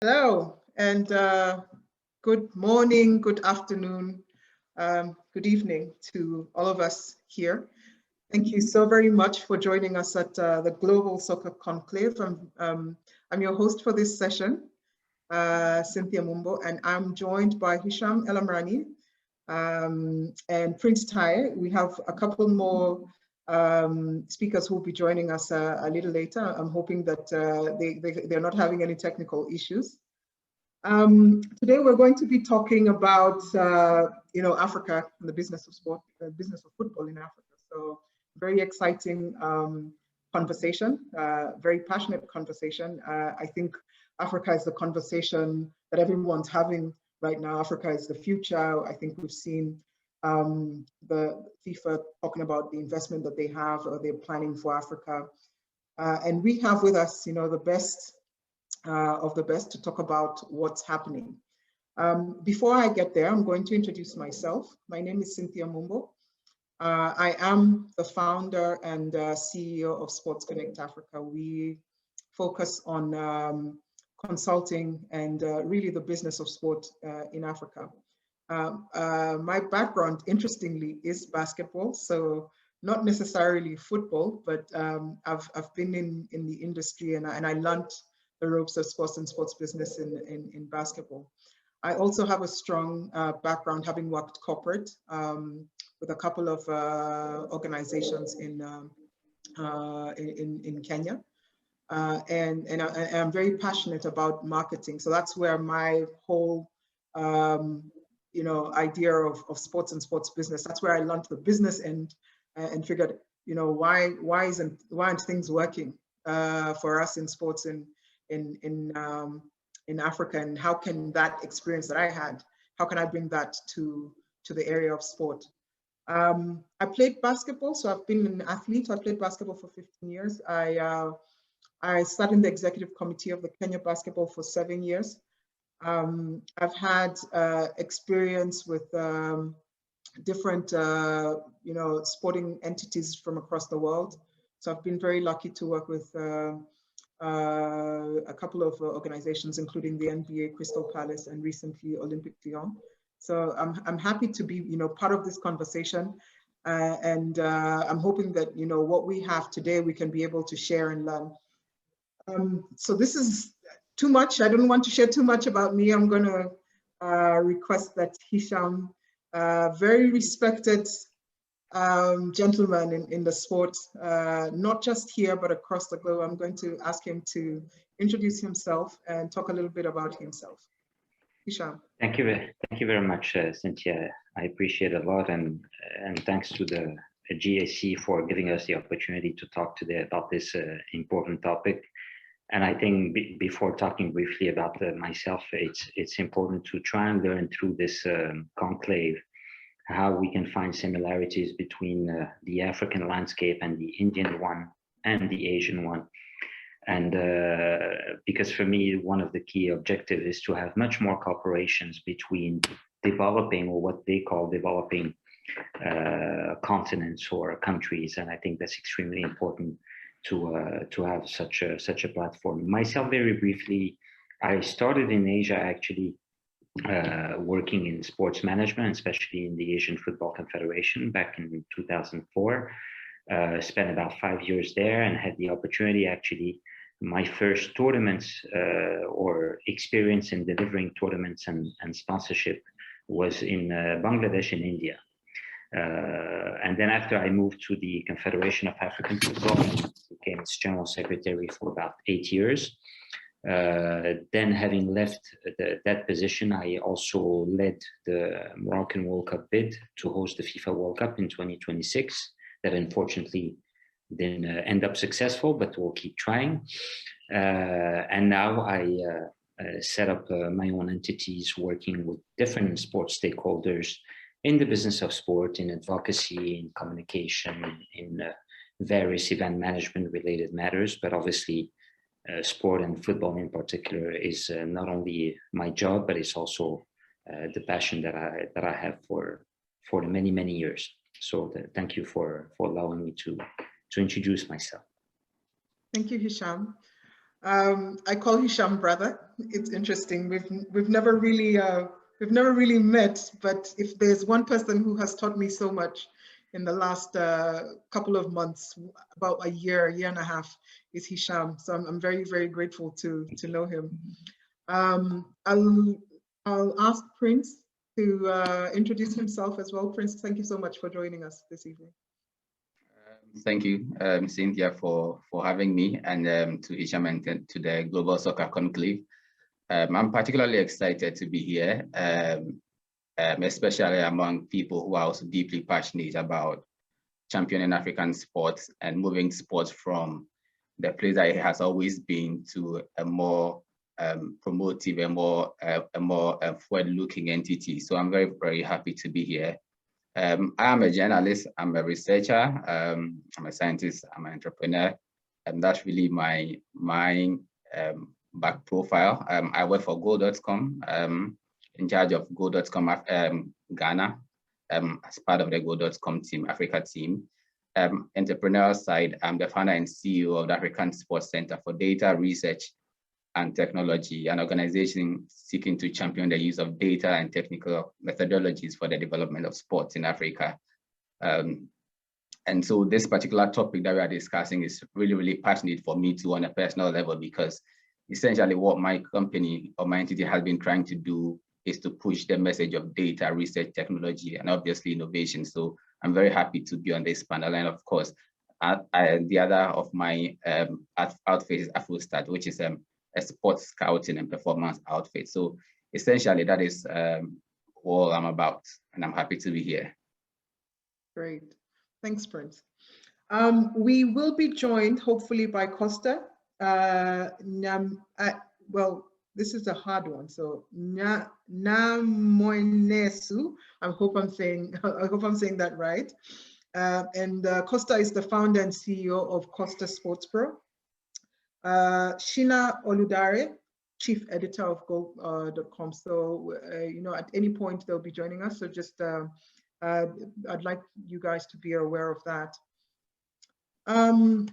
Hello, and good morning, good afternoon, good evening to all of us here. Thank you so very much for joining us at the Global Soccer Conclave. I'm your host for this session, Cynthia Mumbo, and I'm joined by Hisham Elamrani and Prince Tai. We have a couple more speakers who will be joining us a little later. I'm hoping that they're not having any technical issues. Today we're going to be talking about Africa and the business of sport, the business of football in Africa. So very exciting conversation, very passionate conversation. I think Africa is the conversation that everyone's having right now. Africa is the future. I think we've seen the FIFA talking about the investment that they have or they're planning for Africa. And we have with us, the best of the best to talk about what's happening. Before I get there, I'm going to introduce myself. My name is Cynthia Mumbo. I am the founder and CEO of Sports Connect Africa. We focus on consulting and really the business of sport in Africa. My background, interestingly, is basketball, so not necessarily football, but I've been in the industry and I learned the ropes of sports and sports business in basketball. I also have a strong background having worked corporate with a couple of organizations in Kenya. And I'm very passionate about marketing. So that's where my whole idea of sports and sports business, that's where I learned the business end and figured, why aren't things working for us in sports in Africa, and how can that experience that I had, how can I bring that to the area of sport? I played basketball, so I've been an athlete. I played basketball for 15 years. I sat in the executive committee of the Kenya basketball for 7 years. I've had experience with different, sporting entities from across the world. So I've been very lucky to work with a couple of organizations, including the NBA, Crystal Palace, and recently Olympic Lyon. So I'm happy to be, part of this conversation, and I'm hoping that what we have today we can be able to share and learn. So this is too much. I don't want to share too much about me. I'm going to request that Hisham, very respected gentleman in the sport, not just here, but across the globe. I'm going to ask him to introduce himself and talk a little bit about himself. Hisham. Thank you very much, Cynthia. I appreciate it a lot, and thanks to the GSC for giving us the opportunity to talk today about this important topic. And I think before talking briefly about myself, it's important to try and learn through this conclave how we can find similarities between the African landscape and the Indian one and the Asian one. And because for me, one of the key objectives is to have much more cooperations between developing, or what they call developing, continents or countries. And I think that's extremely important to have such a platform. Myself, very briefly, I started in Asia actually, working in sports management, especially in the Asian Football Confederation back in 2004. Spent about 5 years there and had the opportunity, actually, my first tournaments or experience in delivering tournaments and sponsorship was in Bangladesh in India. And then after I moved to the Confederation of African Football, I became its general secretary for about 8 years. Then having left that position, I also led the Moroccan World Cup bid to host the FIFA World Cup in 2026. That unfortunately didn't end up successful, but we'll keep trying. And now I set up my own entities working with different sports stakeholders in the business of sport, in advocacy, in communication, in various event management related matters. But obviously, sport and football in particular is not only my job, but it's also the passion that I have for the many years. So thank you for allowing me to introduce myself. Thank you, Hisham. I call Hisham brother. It's interesting. We've never really met, but if there's one person who has taught me so much in the last couple of months, about a year and a half, is Hisham. So I'm very, very grateful to know him. I'll ask Prince to introduce himself as well. Prince, thank you so much for joining us this evening. Thank you, Cynthia, for having me, and to Hisham and to the Global Soccer Conclave. I'm particularly excited to be here, especially among people who are also deeply passionate about championing African sports and moving sports from the place that it has always been to a more promotive, a more forward-looking entity. So I'm very, very happy to be here. I am a journalist, I'm a researcher, I'm a scientist, I'm an entrepreneur, and that's really my back profile. I work for Go.com, in charge of Go.com Ghana, as part of the Go.com team, Africa team. Entrepreneurial side, I'm the founder and CEO of the African Sports Center for Data Research and Technology, an organization seeking to champion the use of data and technical methodologies for the development of sports in Africa. And so this particular topic that we are discussing is really, really passionate for me too on a personal level, because essentially what my company or my entity has been trying to do is to push the message of data, research, technology, and obviously innovation. So I'm very happy to be on this panel. And of course, the other of my outfit is AfroStat, which is a sports scouting and performance outfit. So essentially that is all I'm about, and I'm happy to be here. Great, thanks, Prince. We will be joined hopefully by Costa. Well, this is a hard one. So Namoinesu. I hope I'm saying that right. And Costa is the founder and CEO of Costa Sports Pro. Shina Oludare, chief editor of Go.com. So, at any point they'll be joining us. So just, I'd like you guys to be aware of that. In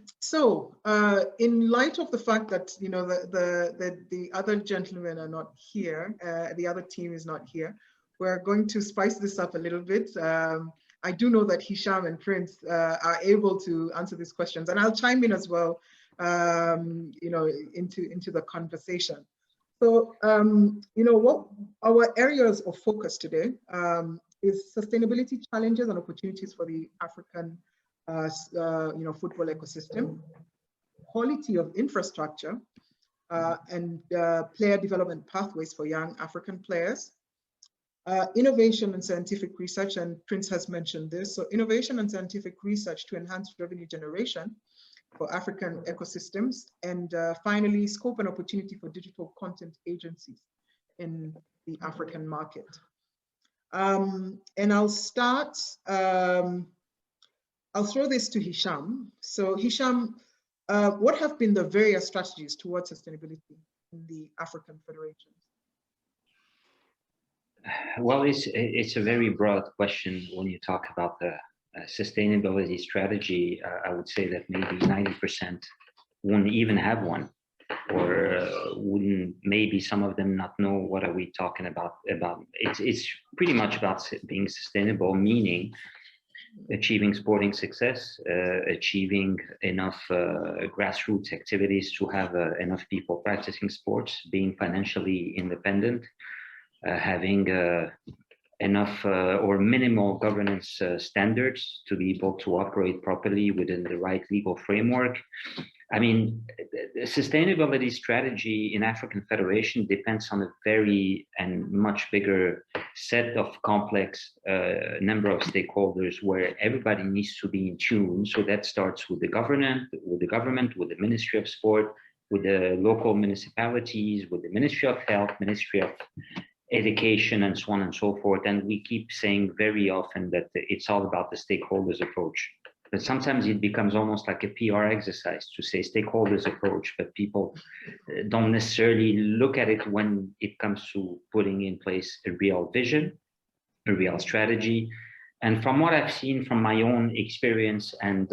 light of the fact that, the other gentlemen are not here, the other team is not here, we're going to spice this up a little bit. I do know that Hisham and Prince are able to answer these questions, and I'll chime in as well, into the conversation. So, what our areas of focus today is sustainability challenges and opportunities for the African, football ecosystem, quality of infrastructure, and player development pathways for young African players, innovation and scientific research, and Prince has mentioned this. So innovation and scientific research to enhance revenue generation for African ecosystems, and finally, scope and opportunity for digital content agencies in the African market. And I'll start, I'll throw this to Hisham. So Hisham, what have been the various strategies towards sustainability in the African federations? Well, it's a very broad question when you talk about the sustainability strategy. I would say that maybe 90% wouldn't even have one, or wouldn't, maybe some of them not know what are we talking about. It's pretty much about being sustainable, meaning achieving sporting success, achieving enough grassroots activities to have enough people practicing sports, being financially independent, having enough or minimal governance standards to be able to operate properly within the right legal framework. I mean, the sustainability strategy in African Federation depends on a very and much bigger set of complex number of stakeholders where everybody needs to be in tune. So that starts with the government, with the Ministry of Sport, with the local municipalities, with the Ministry of Health, Ministry of Education, and so on and so forth. And we keep saying very often that it's all about the stakeholders approach. But sometimes it becomes almost like a PR exercise to say stakeholders approach, but people don't necessarily look at it when it comes to putting in place a real vision, a real strategy. And from what I've seen from my own experience and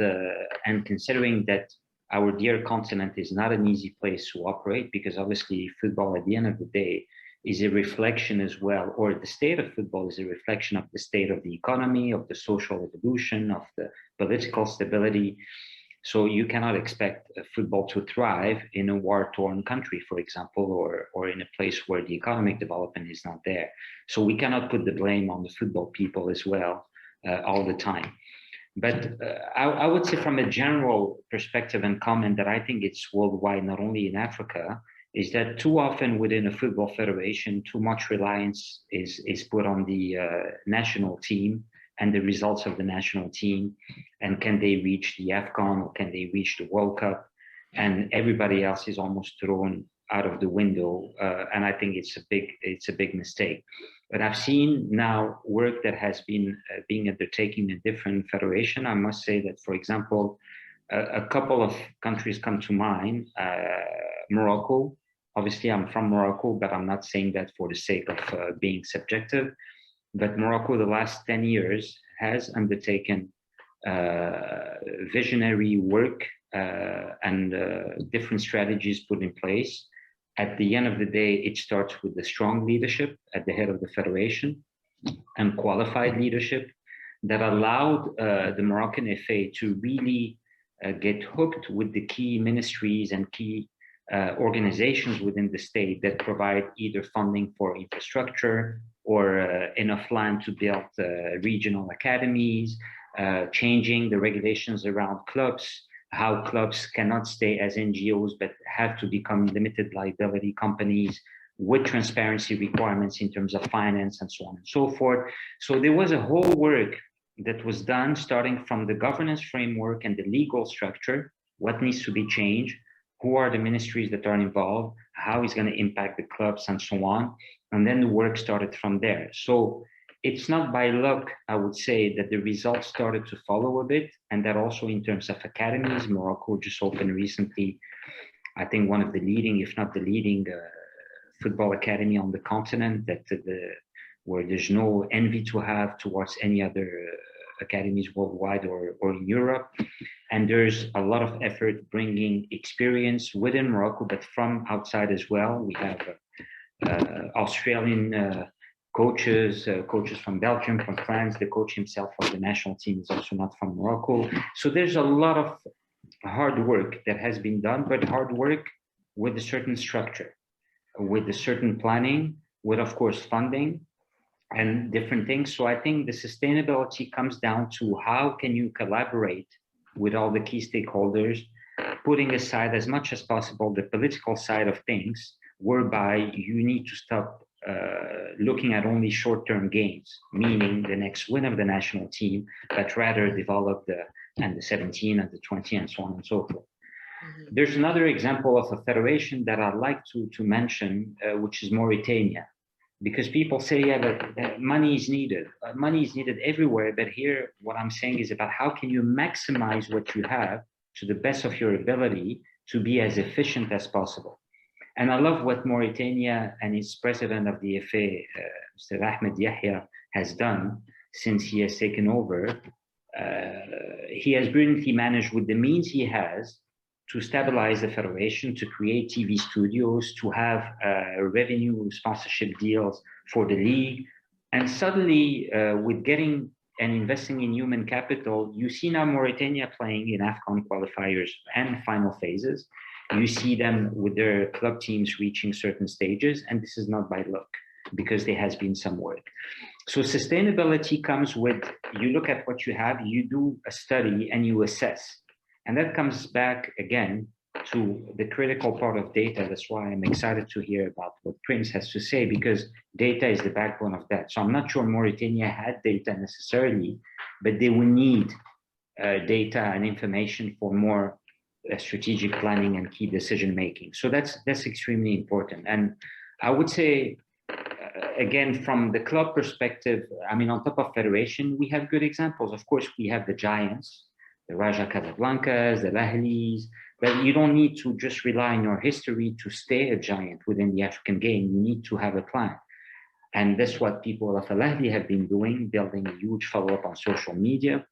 considering that our dear continent is not an easy place to operate, because obviously football at the end of the day is a reflection as well, or the state of football is a reflection of the state of the economy, of the social evolution, of the political stability. So you cannot expect football to thrive in a war-torn country, for example, or in a place where the economic development is not there. So we cannot put the blame on the football people as well all the time. But I would say from a general perspective and comment that I think it's worldwide, not only in Africa, is that too often within a football federation, too much reliance is put on the national team and the results of the national team, and can they reach the AFCON, or can they reach the World Cup, and everybody else is almost thrown out of the window, and I think it's a big mistake. But I've seen now work that has been being undertaken in different federation. I must say that, for example, a couple of countries come to mind. Morocco. Obviously, I'm from Morocco, but I'm not saying that for the sake of being subjective. But Morocco, the last 10 years, has undertaken visionary work and different strategies put in place. At the end of the day, it starts with the strong leadership at the head of the federation and qualified leadership that allowed the Moroccan FA to really get hooked with the key ministries and key organizations within the state that provide either funding for infrastructure or enough land to build regional academies, changing the regulations around clubs, how clubs cannot stay as NGOs but have to become limited liability companies with transparency requirements in terms of finance and so on and so forth. So there was a whole work that was done starting from the governance framework and the legal structure, what needs to be changed, who are the ministries that are involved, how it's going to impact the clubs and so on. And then the work started from there. So it's not by luck, I would say, that the results started to follow a bit, and that also in terms of academies, Morocco just opened recently, I think one of the leading, if not the leading football academy on the continent, that where there's no envy to have towards any other academies worldwide or in Europe. And there's a lot of effort bringing experience within Morocco, but from outside as well. We have Australian coaches from Belgium, from France. The coach himself of the national team is also not from Morocco. So there's a lot of hard work that has been done, but hard work with a certain structure, with a certain planning, with, of course, funding and different things. So I think the sustainability comes down to how can you collaborate with all the key stakeholders, putting aside as much as possible the political side of things, whereby you need to stop looking at only short-term gains, meaning the next win of the national team, but rather develop the 17 and the 20 and so on and so forth. Mm-hmm. There's another example of a federation that I'd like to mention, which is Mauritania. Because people say, yeah, but money is needed. Money is needed everywhere. But here, what I'm saying is about how can you maximize what you have to the best of your ability to be as efficient as possible. And I love what Mauritania and its president of the FA, Mr. Ahmed Yahya, has done since he has taken over. He has brilliantly managed with the means he has to stabilize the federation, to create TV studios, to have revenue sponsorship deals for the league. And suddenly, with getting and investing in human capital, you see now Mauritania playing in AFCON qualifiers and final phases. You see them with their club teams reaching certain stages, and this is not by luck, because there has been some work. So sustainability comes with, you look at what you have, you do a study and you assess. And that comes back again to the critical part of data. That's why I'm excited to hear about what Prince has to say, because data is the backbone of that. So I'm not sure Mauritania had data necessarily, but they will need data and information for more strategic planning and key decision making. So that's extremely important. And I would say, again, from the club perspective, I mean, on top of federation, we have good examples. Of course, we have the giants, the Raja Casablancas, the Lahlis, but you don't need to just rely on your history to stay a giant within the African game. You need to have a plan. And that's what people of Al Ahly have been doing, building a huge follow-up on social media,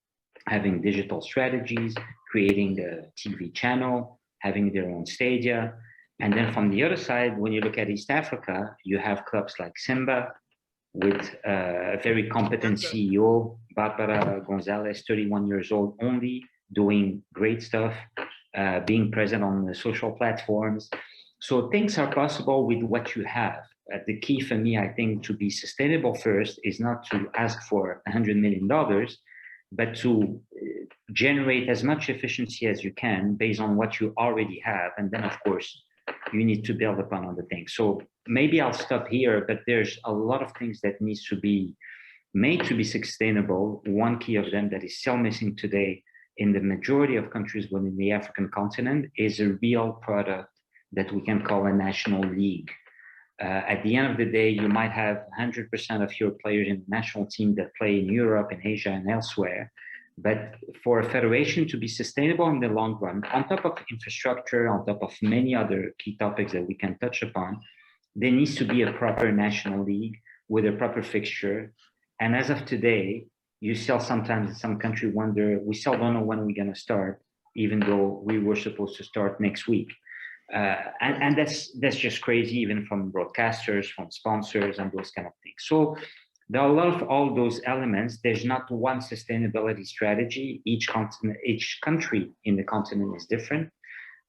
having digital strategies, creating a TV channel, having their own stadia. And then from the other side, when you look at East Africa, you have clubs like Simba with a very competent CEO, Barbara Gonzalez, 31 years old only, doing great stuff, being present on the social platforms. So things are possible with what you have. The key for me, I think, to be sustainable first is not to ask for $100 million, but to generate as much efficiency as you can based on what you already have. And then, of course, you need to build upon other things. So maybe I'll stop here, but there's a lot of things that needs to be made to be sustainable. One key of them that is still missing today in the majority of countries within the African continent is a real product that we can call a national league. At the end of the day, you might have 100% of your players in the national team that play in Europe and Asia and elsewhere. But for a federation to be sustainable in the long run, on top of infrastructure, on top of many other key topics that we can touch upon, there needs to be a proper national league with a proper fixture. And as of today, you still sometimes in some country wonder, we still don't know when we're going to start, even though we were supposed to start next week. And that's just crazy, even from broadcasters, from sponsors, and those kind of things. So there are a lot of all those elements. There's not one sustainability strategy. Each continent, each country in the continent is different.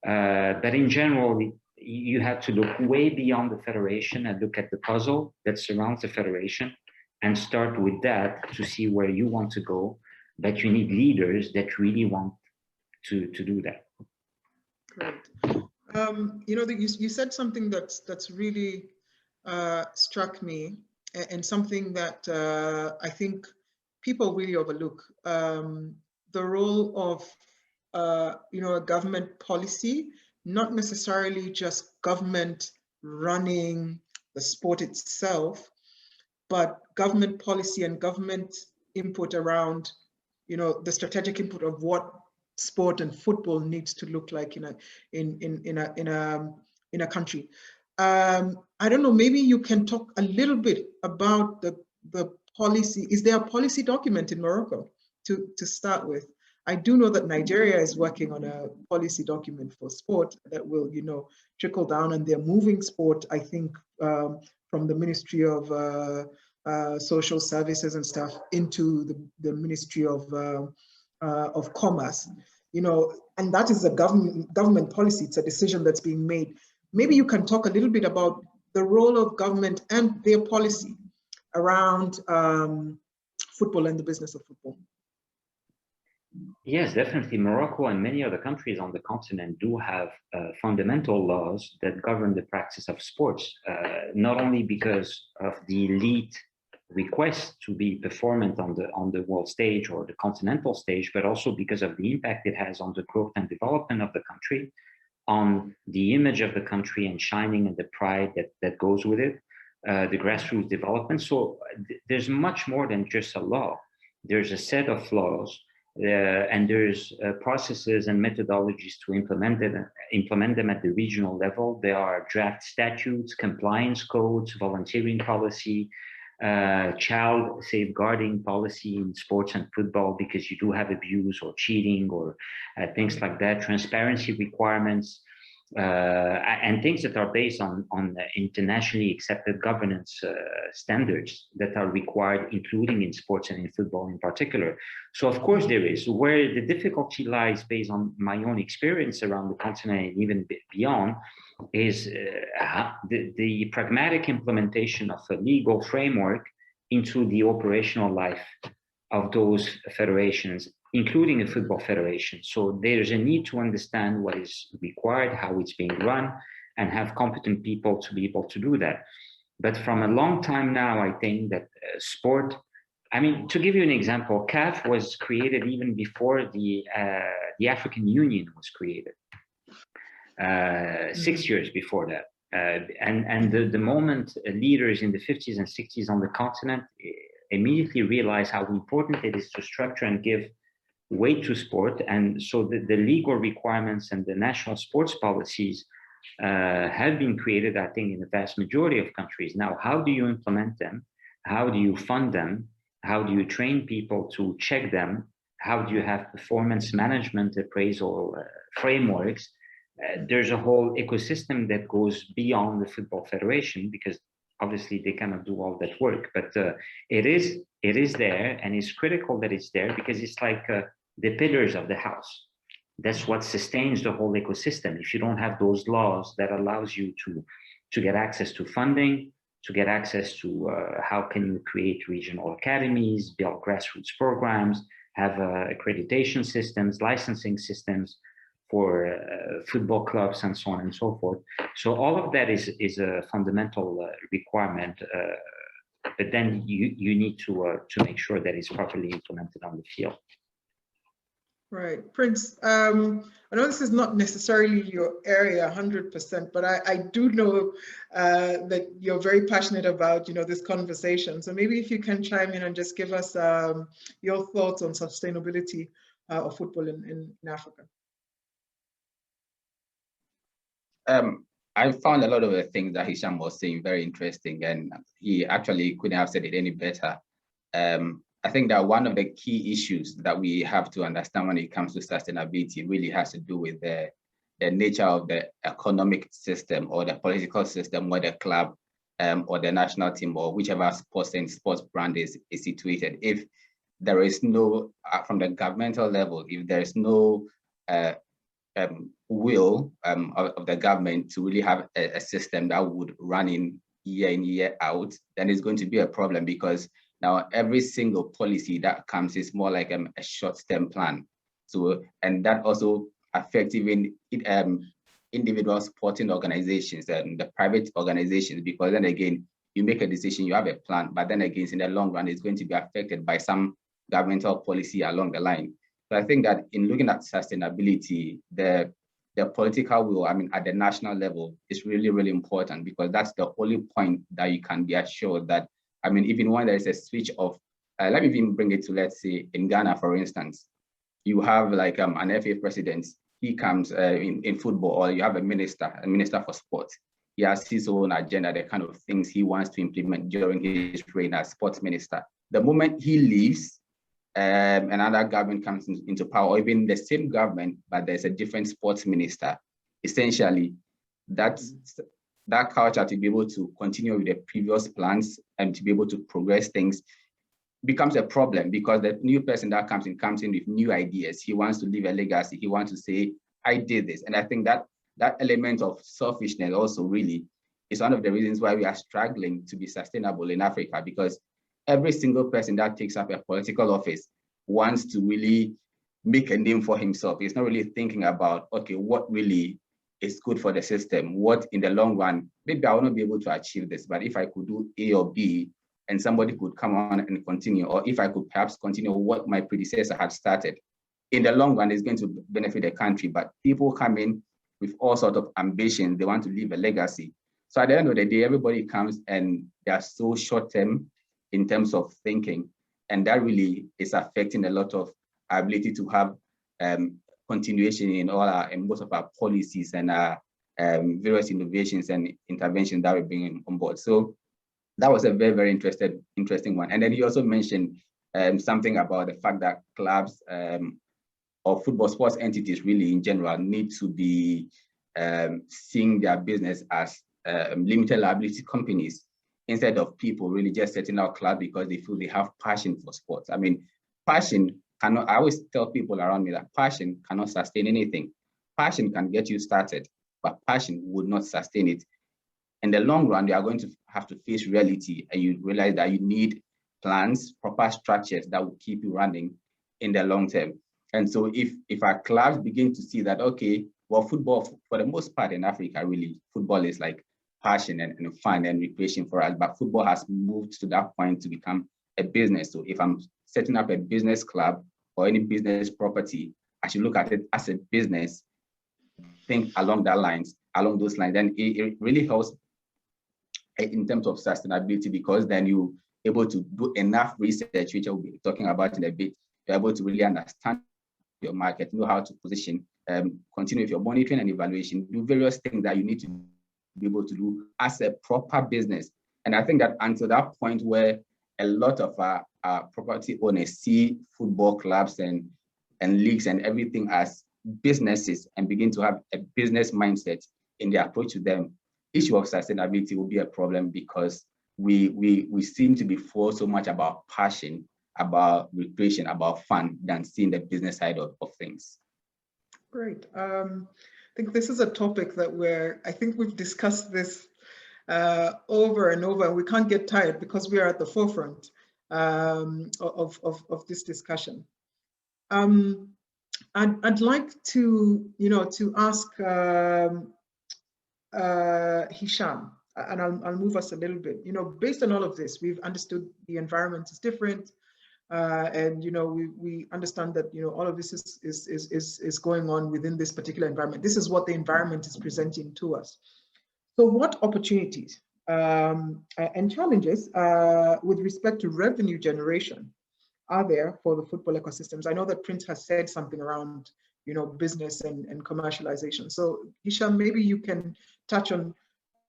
But in general, you have to look way beyond the federation and look at the puzzle that surrounds the federation and start with that to see where you want to go. But you need leaders that really want to do that. Great. You know, you said something that's really struck me, and something that I think people really overlook. The role of you know, a government policy, not necessarily just government running the sport itself, but government policy and government input around, you know, the strategic input of what sport and football needs to look like in a country. I don't know, maybe you can talk a little bit about the policy. Is there a policy document in Morocco to start with? I do know that Nigeria is working on a policy document for sport that will, you know, trickle down, and they're moving sport, I think, from the Ministry of Social Services and stuff into the Ministry of Commerce, you know, and that is a government policy. It's a decision that's being made. Maybe you can talk a little bit about the role of government and their policy around football and the business of football. Yes, definitely. Morocco and many other countries on the continent do have fundamental laws that govern the practice of sports, not only because of the elite request to be performant on the world stage or the continental stage, but also because of the impact it has on the growth and development of the country, on the image of the country and shining and the pride that goes with it, the grassroots development. So there's much more than just a law. There's a set of laws, and there's processes and methodologies to implement them at the regional level. There are draft statutes, compliance codes, volunteering policy, child safeguarding policy in sports and football, because you do have abuse or cheating or things like that, transparency requirements, and things that are based on internationally accepted governance standards that are required, including in sports and in football in particular. So of course there is. Where the difficulty lies, based on my own experience around the continent and even beyond, is the pragmatic implementation of a legal framework into the operational life of those federations, including a football federation. So there's a need to understand what is required, how it's being run, and have competent people to be able to do that. But from a long time now, I think that sport, I mean, to give you an example, CAF was created even before the African Union was created. 6 years before that. And the moment leaders in the 50s and 60s on the continent immediately realized how important it is to structure and give weight to sport. And so the legal requirements and the national sports policies have been created, I think, in the vast majority of countries. Now, how do you implement them? How do you fund them? How do you train people to check them? how do you have performance management appraisal frameworks? There's a whole ecosystem that goes beyond the Football Federation, because obviously they cannot do all that work, but it is there, and it's critical that it's there, because it's like the pillars of the house. That's what sustains the whole ecosystem. If you don't have those laws that allows you to get access to funding, to get access to how can you create regional academies, build grassroots programs, have accreditation systems, licensing systems for football clubs, and so on and so forth. So all of that is a fundamental requirement, but then you need to make sure that it's properly implemented on the field. Right, Prince, I know this is not necessarily your area 100%, but I do know that you're very passionate about, this conversation. So maybe if you can chime in and just give us your thoughts on sustainability of football in Africa. I found a lot of the things that Hisham was saying very interesting, and he actually couldn't have said it any better. I think that one of the key issues that we have to understand when it comes to sustainability really has to do with the nature of the economic system or the political system where the club or the national team or whichever sports brand is situated. If there is no, from the governmental level, if there is no will of the government to really have a system that would run in year out, then it's going to be a problem, because now every single policy that comes is more like a short-term plan. So, and that also affects even individual sporting organizations and the private organizations, because then again, you make a decision, you have a plan, but then again, in the long run, it's going to be affected by some governmental policy along the line. So I think that in looking at sustainability, the political will, at the national level is really, really important, because that's the only point that you can be assured that, even when there is a switch of, let me even bring it to, let's say, in Ghana, for instance, you have like an FA president, he comes in football, or you have a minister for sports. He has his own agenda, the kind of things he wants to implement during his reign as sports minister. The moment he leaves, another government comes into power, or even the same government, but there's a different sports minister, essentially, that culture to be able to continue with the previous plans and to be able to progress things becomes a problem, because the new person that comes in with new ideas. He wants to leave a legacy. He wants to say, I did this. And I think that element of selfishness also really is one of the reasons why we are struggling to be sustainable in Africa, because every single person that takes up a political office wants to really make a name for himself. He's not really thinking about, okay, what really is good for the system, what in the long run, maybe I will not be able to achieve this, but if I could do A or B and somebody could come on and continue, or if I could perhaps continue what my predecessor had started, in the long run, it's going to benefit the country. But people come in with all sorts of ambitions. They want to leave a legacy. So at the end of the day, everybody comes and they are so short-term in terms of thinking. And that really is affecting a lot of our ability to have continuation in most of our policies and our various innovations and interventions that we're bringing on board. So that was a very, very interesting one. And then he also mentioned something about the fact that clubs or football sports entities really in general need to be seeing their business as limited liability companies, instead of people really just setting out clubs because they feel they have passion for sports. Passion cannot, I always tell people around me that passion cannot sustain anything. Passion can get you started, but passion would not sustain it. In the long run, you are going to have to face reality, and you realize that you need plans, proper structures that will keep you running in the long term. And so if our clubs begin to see that, okay, well, football, for the most part in Africa, really, football is like passion and fun and recreation for us, but football has moved to that point to become a business. So if I'm setting up a business club or any business property, I should look at it as a business, think along those lines, then it really helps in terms of sustainability, because then you're able to do enough research, which I'll be talking about in a bit. You're able to really understand your market, know how to position, continue with your monitoring and evaluation, do various things that you need to be able to do as a proper business. And I think that until that point where a lot of our property owners see football clubs and leagues and everything as businesses and begin to have a business mindset in their approach to them, issue of sustainability will be a problem, because we seem to be forced so much about passion, about recreation, about fun, than seeing the business side of things. Great. I think this is a topic that I think we've discussed this over and over, and we can't get tired because we are at the forefront of this discussion. I'd like to, to ask Hisham, and I'll move us a little bit. Based on all of this, we've understood the environment is different, and we understand that all of this is going on within this particular environment. This is what the environment is presenting to us. So, what opportunities and challenges with respect to revenue generation are there for the football ecosystems? I know that Prince has said something around business and commercialization. So Hisham, maybe you can touch on,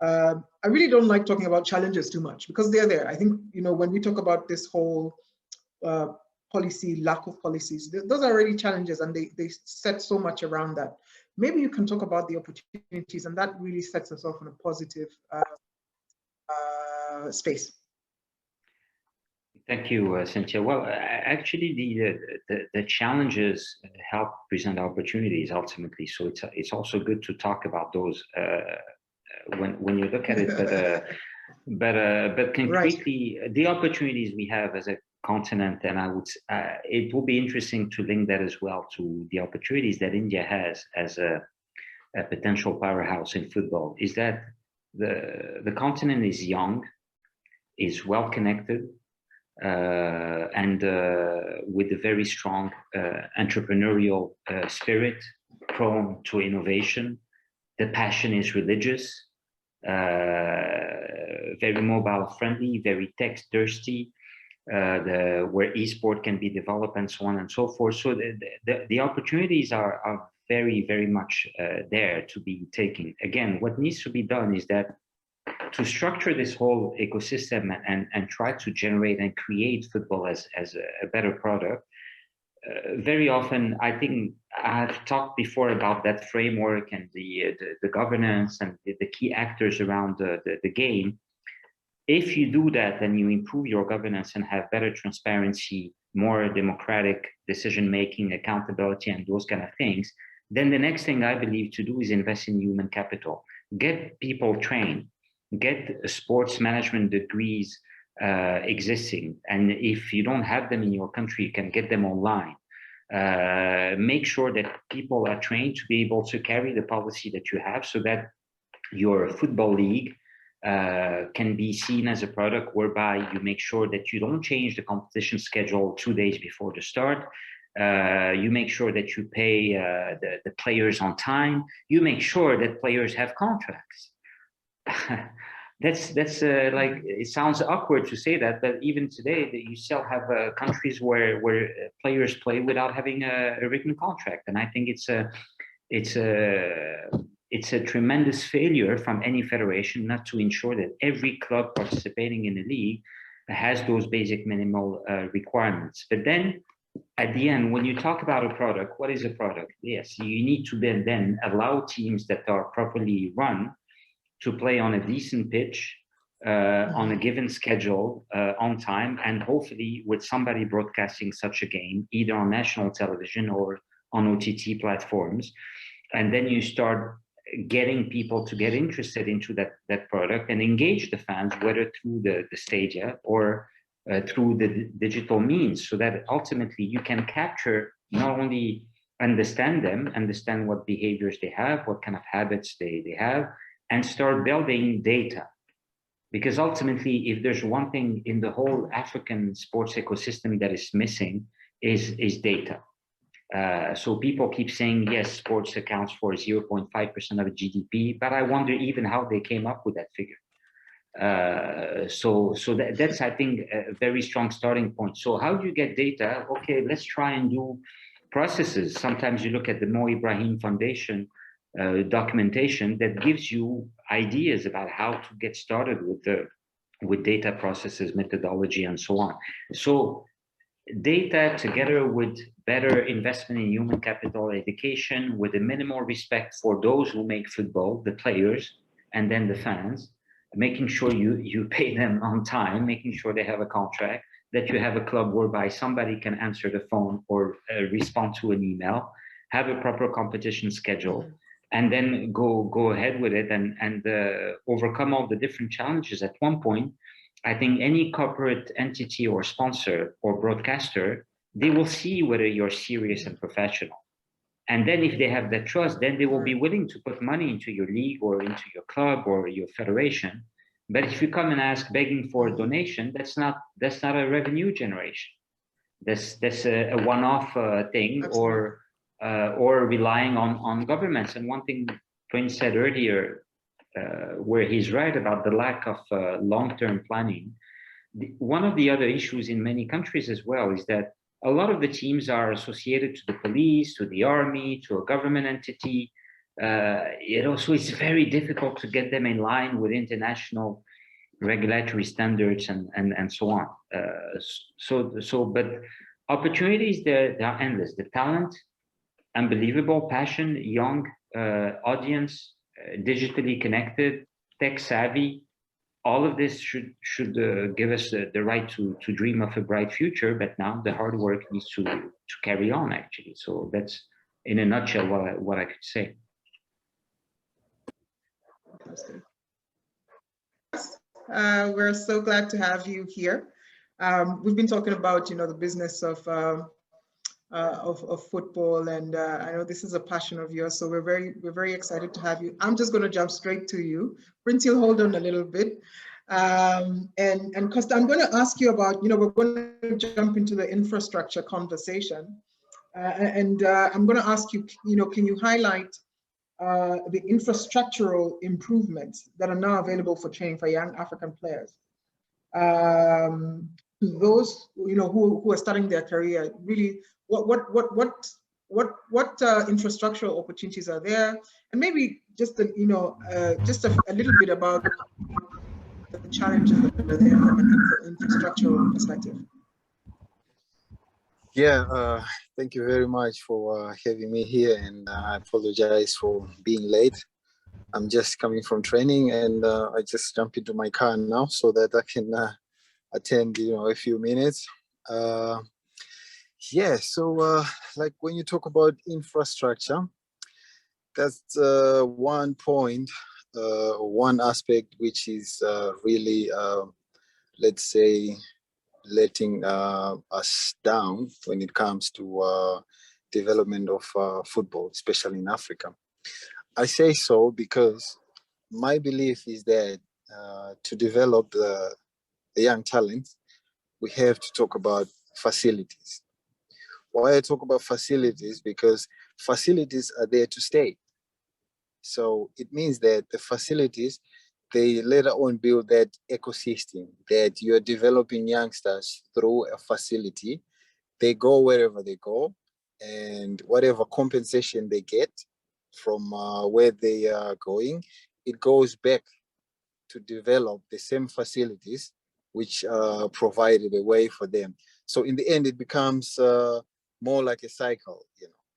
I really don't like talking about challenges too much because they're there. I think when we talk about this whole policy, lack of policies, those are already challenges, and they set so much around that. Maybe you can talk about the opportunities, and that really sets us off in a positive space. Thank you, Cynthia. Well, actually, the challenges help present opportunities ultimately. So it's also good to talk about those when you look at it. But concretely, right, the opportunities we have as a continent, and it will be interesting to link that as well to the opportunities that India has as a potential powerhouse in football. Is that the continent is young, is well connected, and with a very strong entrepreneurial spirit, prone to innovation. The passion is religious, very mobile friendly, very tech thirsty, where esport can be developed and so on and so forth. So the opportunities are very, very much there to be taken. Again, what needs to be done is that to structure this whole ecosystem and try to generate and create football as a better product. Very often, I think I've talked before about that framework and the governance and the key actors around the game. If you do that, then you improve your governance and have better transparency, more democratic decision-making, accountability, and those kind of things. Then the next thing I believe to do is invest in human capital. Get people trained, get sports management degrees existing. And if you don't have them in your country, you can get them online. Make sure that people are trained to be able to carry the policy that you have so that your football league can be seen as a product whereby you make sure that you don't change the competition schedule 2 days before the start. You make sure that you pay the players on time. You make sure that players have contracts. That's like, it sounds awkward to say that, but even today you still have countries where players play without having a written contract, and I think it's a tremendous failure from any federation not to ensure that every club participating in the league has those basic minimal requirements. But then at the end, when you talk about a product, what is a product? Yes, you need to then allow teams that are properly run to play on a decent pitch, on a given schedule, on time, and hopefully with somebody broadcasting such a game, either on national television or on OTT platforms. And then you start getting people to get interested into that product and engage the fans, whether through the stadia or through the digital means, so that ultimately you can capture, not only understand them, understand what behaviors they have, what kind of habits they have, and start building data. Because ultimately, if there's one thing in the whole African sports ecosystem that is missing, is data. So people keep saying, yes, sports accounts for 0.5% of GDP, but I wonder even how they came up with that figure. So that's, I think, a very strong starting point. So how do you get data? Okay, let's try and do processes. Sometimes you look at the Mo Ibrahim Foundation documentation that gives you ideas about how to get started with with data processes, methodology, and so on. So data together with better investment in human capital education, with a minimal respect for those who make football, the players, and then the fans, making sure you pay them on time, making sure they have a contract, that you have a club whereby somebody can answer the phone or respond to an email, have a proper competition schedule, and then go ahead with it and overcome all the different challenges. At one point, I think any corporate entity or sponsor or broadcaster, they will see whether you're serious and professional. And then if they have that trust, then they will be willing to put money into your league or into your club or your federation. But if you come and ask begging for a donation, that's not a revenue generation. That's a one-off thing, or relying on governments. And one thing Prince said earlier, where he's right about the lack of long-term planning. One of the other issues in many countries as well is that a lot of the teams are associated to the police, to the army, to a government entity. So it's very difficult to get them in line with international regulatory standards and so on. But opportunities, they are endless. The talent, unbelievable, passion, young audience, digitally connected, tech savvy. All of this should give us the right to dream of a bright future. But now the hard work needs to carry on, actually. So that's, in a nutshell, what I could say. We're so glad to have you here. We've been talking about, the business of football, and I know this is a passion of yours, so we're very excited to have you. I'm just going to jump straight to you. Prince, you'll hold on a little bit, and because I'm going to ask you about, we're going to jump into the infrastructure conversation, and I'm going to ask you, can you highlight the infrastructural improvements that are now available for training for young African players? To those who are starting their career, really, what infrastructural opportunities are there, and maybe just a little bit about the challenges that are there from an infrastructural perspective. Yeah, thank you very much for having me here, and I apologize for being late. I'm just coming from training, and I just jumped into my car now so that I can attend, a few minutes. So like when you talk about infrastructure, that's one point, one aspect which is really, let's say, letting us down when it comes to development of football, especially in Africa. I say so because my belief is that to develop the young talent, we have to talk about facilities. Why I talk about facilities? Because facilities are there to stay. So it means that the facilities, they later on build that ecosystem that you're developing youngsters through a facility. They go wherever they go, and whatever compensation they get from where they are going, it goes back to develop the same facilities which provided a way for them. So in the end, it becomes more like a cycle.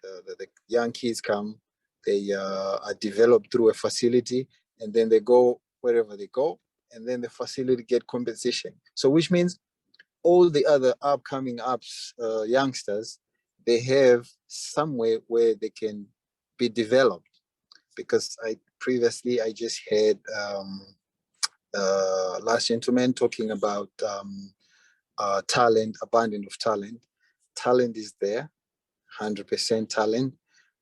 The young kids come, they are developed through a facility, and then they go wherever they go, and then the facility get compensation. So which means all the other upcoming youngsters, they have somewhere where they can be developed. Because I just had last gentleman talking about talent, abundance of talent. Talent is there, 100% talent,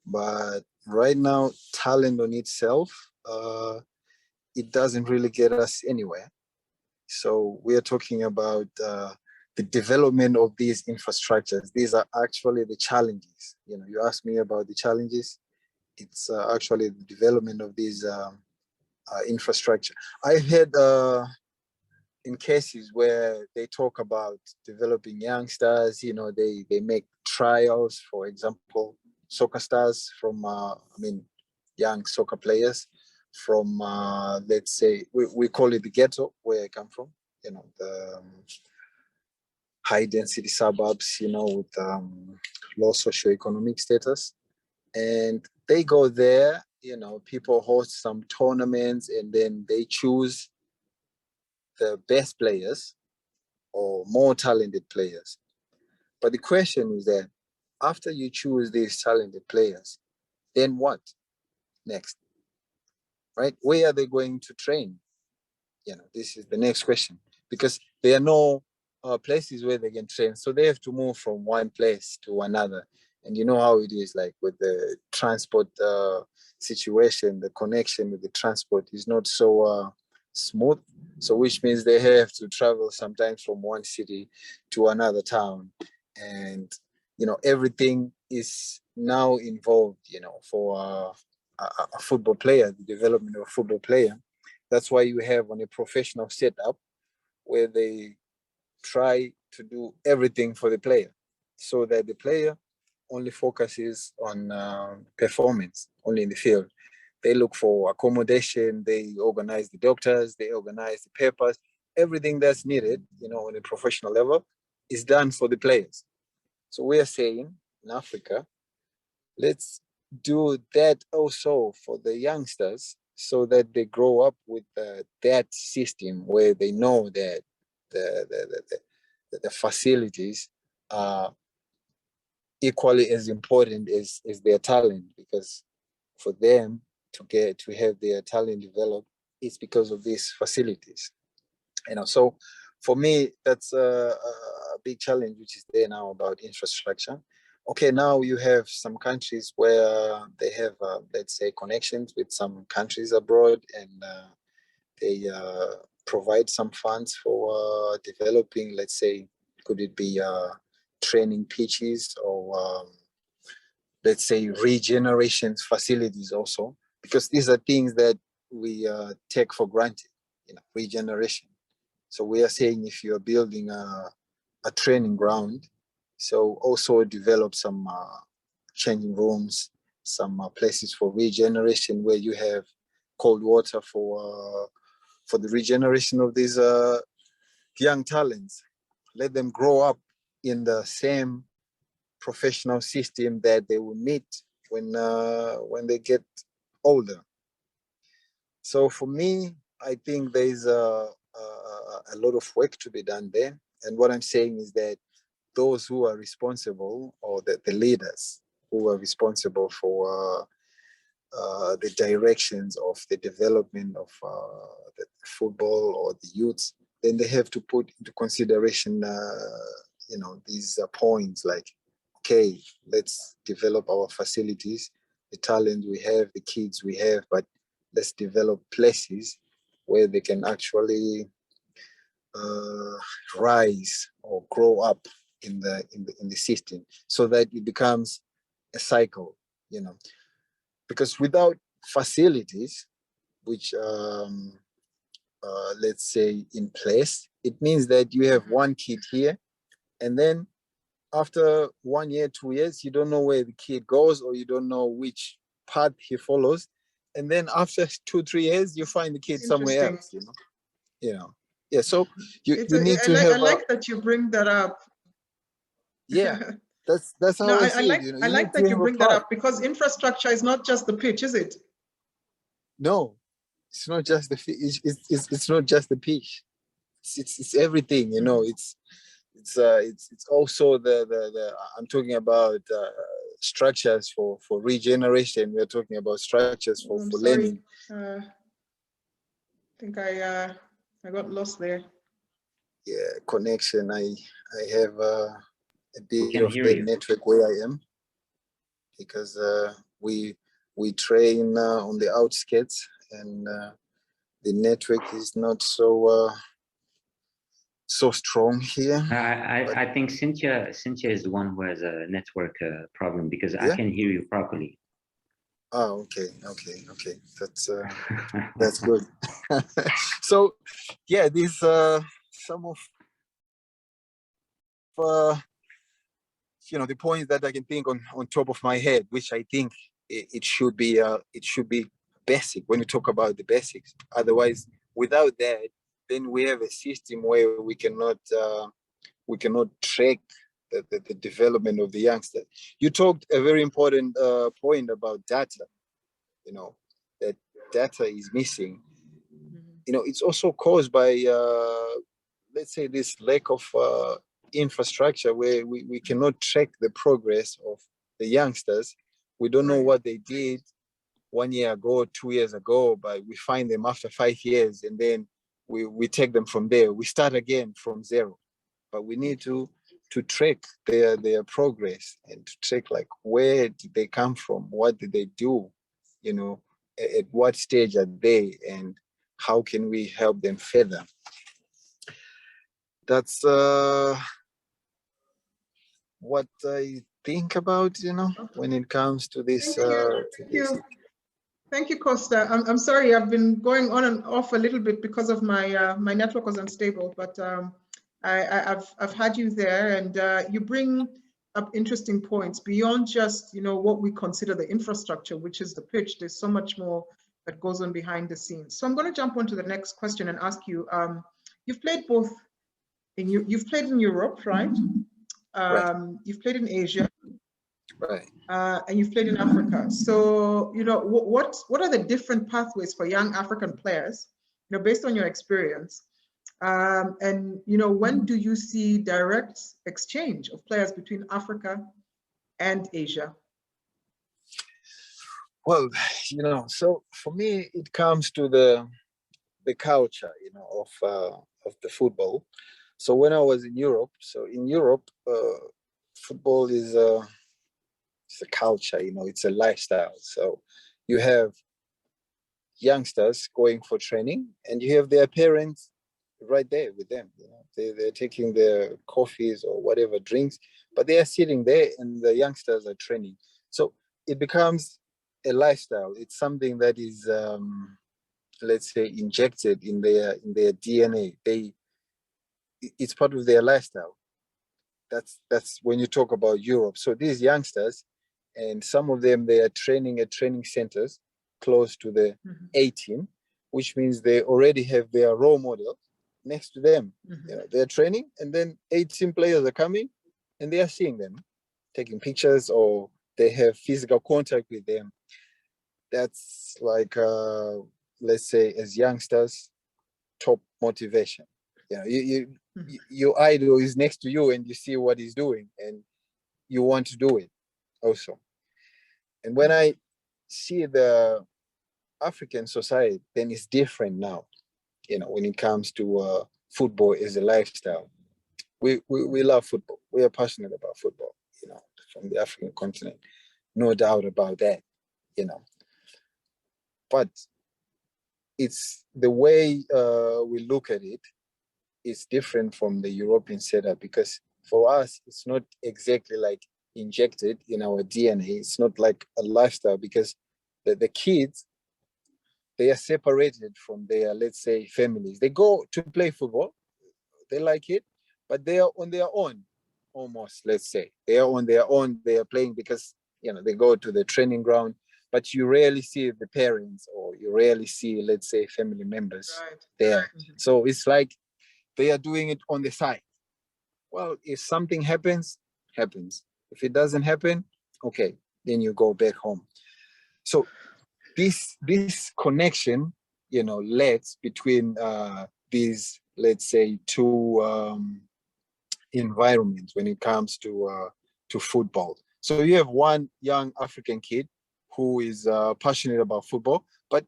but right now talent on itself, it doesn't really get us anywhere. So we are talking about the development of these infrastructures. These are actually the challenges. You asked me about the challenges. It's actually the development of these infrastructure. I've had in cases where they talk about developing youngsters, they make trials, for example, soccer stars from, young soccer players from, let's say, we call it the ghetto where I come from. the high density suburbs, with low socioeconomic status. And they go there, people host some tournaments and then they choose the best players or more talented players. But the question is that after you choose these talented players, then what next? Right? Where are they going to train? This is the next question, because there are no places where they can train. So they have to move from one place to another. And you know how it is, like with the transport situation, the connection with the transport is not so smooth. So which means they have to travel sometimes from one city to another town. And, everything is now involved, for a football player, the development of a football player. That's why you have on a professional setup where they try to do everything for the player so that the player only focuses on performance, only in the field. They look for accommodation, they organize the doctors, they organize the papers, everything that's needed, on a professional level is done for the players. So we are saying in Africa, let's do that also for the youngsters so that they grow up with that system where they know that the facilities are equally as important as their talent, because for them to have their talent developed, it's because of these facilities. So for me, that's a big challenge which is there now about infrastructure. Okay, now you have some countries where they have, let's say, connections with some countries abroad, and they provide some funds for developing, let's say, could it be training pitches or, let's say, regeneration facilities also, because these are things that we take for granted, regeneration. So we are saying if you're building a training ground, so also develop some changing rooms, some places for regeneration where you have cold water for the regeneration of these young talents. Let them grow up in the same professional system that they will meet when they get older. So for me, I think there's a lot of work to be done there. And what I'm saying is that those who are responsible, or the leaders who are responsible for the directions of the development of the football or the youths, then they have to put into consideration, these points like, okay, let's develop our facilities, the talent we have, the kids we have, but let's develop places where they can actually rise or grow up in the system, so that it becomes a cycle, because without facilities, which let's say in place, it means that you have one kid here, and then after 1 year, 2 years, you don't know where the kid goes, or you don't know which path he follows, and then after 2, 3 years, you find the kid somewhere else. Yeah. So you need to have. I like that you bring that up. Yeah, that's how No, I see it. I like that you bring that up, because infrastructure is not just the pitch, is it? No, it's not just it's not just the pitch. It's everything. It's also the I'm talking about structures for regeneration. We're talking about structures for learning. I think I got lost there. Yeah, connection. I have a bit of the network where I am, because we train on the outskirts, and the network is not so strong here. I think Cynthia is the one who has a network problem, because I can hear you properly. Oh, okay. That's good. So, yeah, these some of the points that I can think on top of my head, which I think it should be basic when you talk about the basics. Otherwise, without that, then we have a system where we cannot track the development of the youngsters. You talked a very important point about data, that data is missing. It's also caused by, let's say, this lack of infrastructure where we cannot track the progress of the youngsters. We don't know what they did 1 year ago, 2 years ago, but we find them after 5 years, and then we take them from there. We start again from zero, but we need to track their progress and to track, like, where did they come from, what did they do, at what stage are they, and how can we help them further. That's what I think about, when it comes to this. Thank you, Costa. I'm sorry, I've been going on and off a little bit because of my my network was unstable, but I've had you there, and you bring up interesting points beyond just what we consider the infrastructure, which is the pitch. There's so much more that goes on behind the scenes. So I'm going to jump on to the next question and ask you. You've played both you've played in Europe, right? You've played in Asia. Right. And you've played in Africa. So, what are the different pathways for young African players, based on your experience? And, when do you see direct exchange of players between Africa and Asia? Well, so for me, it comes to the culture, of the football. So when I was in Europe, football is it's a culture, it's a lifestyle. So you have youngsters going for training, and you have their parents right there with them. They're taking their coffees or whatever drinks, but they are sitting there, and the youngsters are training. So it becomes a lifestyle. It's something that is, let's say, injected in their DNA. It's part of their lifestyle. That's when you talk about Europe. So these youngsters, and some of them, they are training at training centers close to the 18, which means they already have their role model next to them. They're training, and then 18 players are coming, and they are seeing them, taking pictures, or they have physical contact with them. That's like, let's say, as youngsters, top motivation. Your idol is next to you, and you see what he's doing, and you want to do it also. And when I see the African society, then it's different now, when it comes to football as a lifestyle. We love football. We are passionate about football, from the African continent. No doubt about that, But it's the way we look at it is different from the European setup, because for us, it's not exactly like injected in our DNA. It's not like a lifestyle, because the kids, they are separated from their, let's say, families. They go to play football, they like it, but they are on their own, almost, let's say. They are on their own, they are playing because, they go to the training ground, but you rarely see the parents, or you rarely see, let's say, family members there. So it's like they are doing it on the side. Well, if something happens. If it doesn't happen, okay, then you go back home. So this connection, led between these, let's say, two environments when it comes to football. So you have one young African kid who is passionate about football, but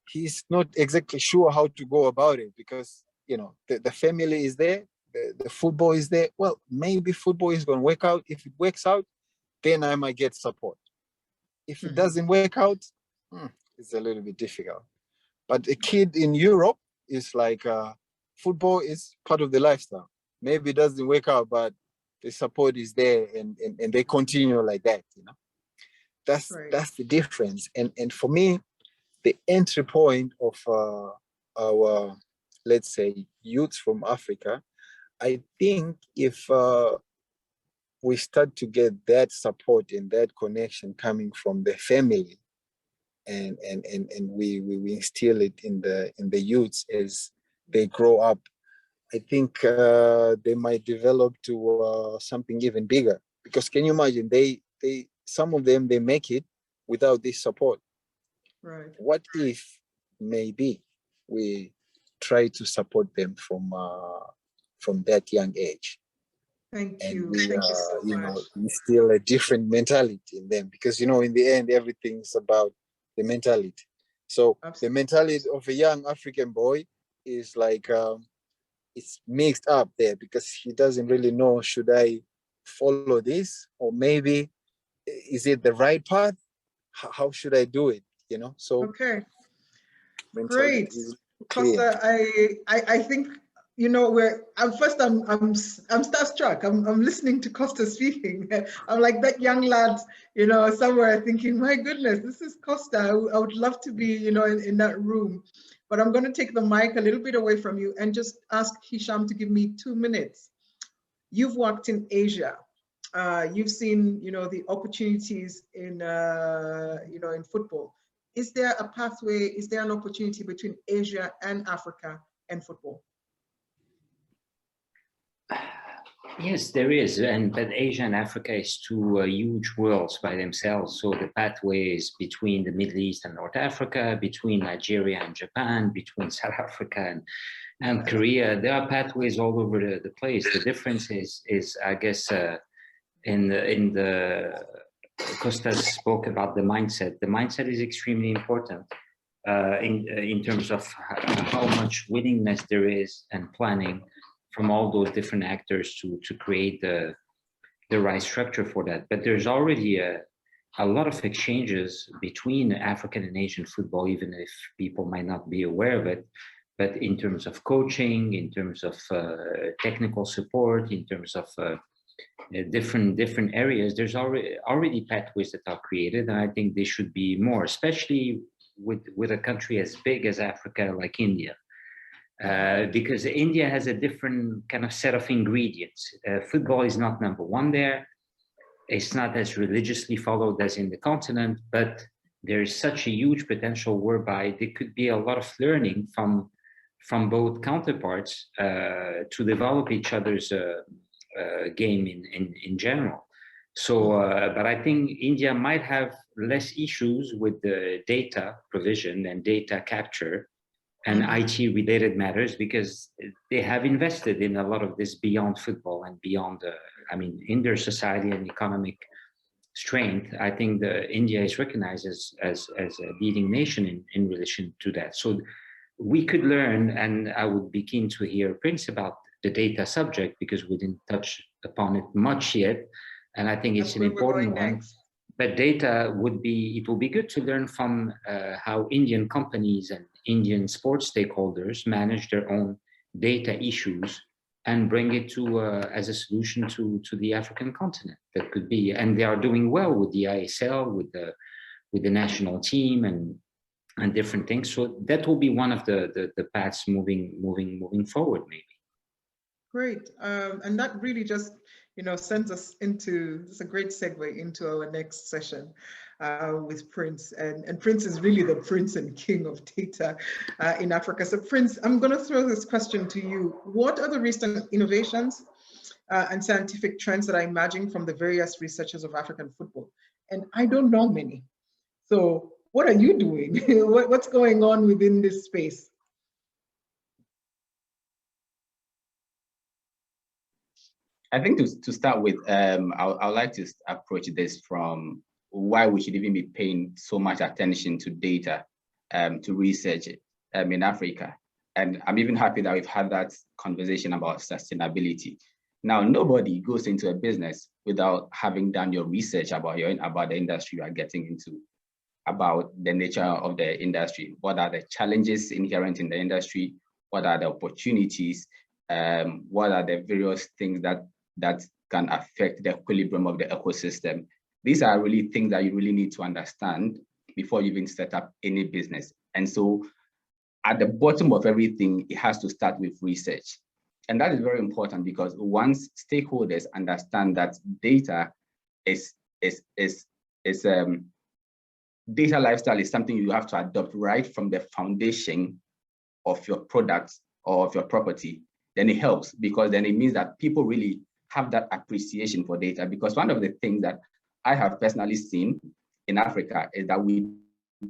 he's not exactly sure how to go about it, because the family is there, the football is there. Well, maybe football is going to work out. If it works out, then I might get support. If it doesn't work out, it's a little bit difficult. But a kid in Europe is like, football is part of the lifestyle. Maybe it doesn't work out, but the support is there, and they continue like that. That's the difference. And for me, the entry point of our, let's say, youth from Africa, I think if we start to get that support and that connection coming from the family, and we instill it in the youths as they grow up, I think they might develop to something even bigger. Because can you imagine, some of them, they make it without this support. Right. What if maybe we try to support them from that young age? Thank And you. we, Thank you so much. instill a different mentality in them, because in the end, everything's about the mentality. So Absolutely. the mentality of a young African boy is like it's mixed up there, because he doesn't really know, should I follow this, or maybe is it the right path? How should I do it? So Okay. mentality Great. is clear. Costa, I think, I'm starstruck. I'm listening to Costa speaking. I'm like that young lad, somewhere thinking, my goodness, this is Costa. I would love to be, in that room. But I'm going to take the mic a little bit away from you and just ask Hisham to give me 2 minutes. You've worked in Asia. You've seen, the opportunities in, in football. Is there a pathway, is there an opportunity between Asia and Africa and football? Yes, there is, but Asia and Africa is two huge worlds by themselves. So the pathway is between the Middle East and North Africa, between Nigeria and Japan, between South Africa and Korea. There are pathways all over the place. The difference is I guess, in the Costa spoke about the mindset. The mindset is extremely important in terms of how much willingness there is and planning from all those different actors to create the right structure for that. But there's already a lot of exchanges between African and Asian football, even if people might not be aware of it. But in terms of coaching, in terms of technical support, in terms of different areas, there's already pathways that are created, and I think they should be more, especially with a country as big as Africa, like India. Because India has a different kind of set of ingredients. Football is not number one there. It's not as religiously followed as in the continent, but there is such a huge potential whereby there could be a lot of learning from both counterparts to develop each other's game in general. So, but I think India might have less issues with the data provision and data capture and IT related matters, because they have invested in a lot of this beyond football and beyond, in their society and economic strength. I think India is recognized as a leading nation in relation to that. So we could learn, and I would be keen to hear Prince about the data subject, because we didn't touch upon it much yet. And I think it's an important one. Next. But data would be good to learn from how Indian companies and Indian sports stakeholders manage their own data issues and bring it to as a solution to the African continent. That could be, and they are doing well with the ISL, with the national team and different things. So that will be one of the paths moving forward, maybe. Great, and that really just sends us into, it's a great segue into our next session with Prince, and Prince is really the prince and king of data in Africa. So Prince, I'm going to throw this question to you. What are the recent innovations and scientific trends that are emerging from the various researchers of African football? And I don't know many. So what are you doing? What's going on within this space? I think to start with, I'd like to approach this from why we should even be paying so much attention to data, to research in Africa. And I'm even happy that we've had that conversation about sustainability. Now, nobody goes into a business without having done your research about the industry you are getting into, about the nature of the industry. What are the challenges inherent in the industry? What are the opportunities? What are the various things that can affect the equilibrium of the ecosystem? These are really things that you really need to understand before you even set up any business. And so at the bottom of everything, it has to start with research. And that is very important, because once stakeholders understand that data data lifestyle is something you have to adopt right from the foundation of your products or of your property, then it helps, because then it means that people really have that appreciation for data. Because one of the things that I have personally seen in Africa is that we